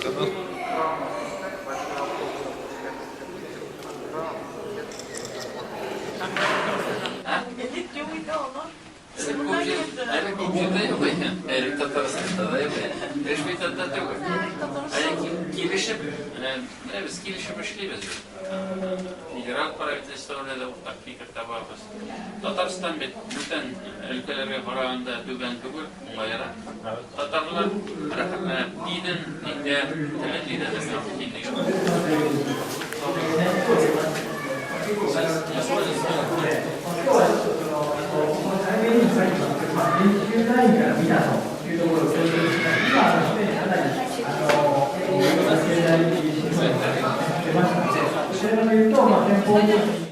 канал. Erik Tataristan'da da yapıyor. Reşmit'te de yok. Gelişim, biz gelişim işliyoruz. İran правительство'da da taktik tabağız. Tataristan bütün ülkelere varanda düzen kabul mayara. Tatarlar dinin ne temelli de destekliyor. Gracias.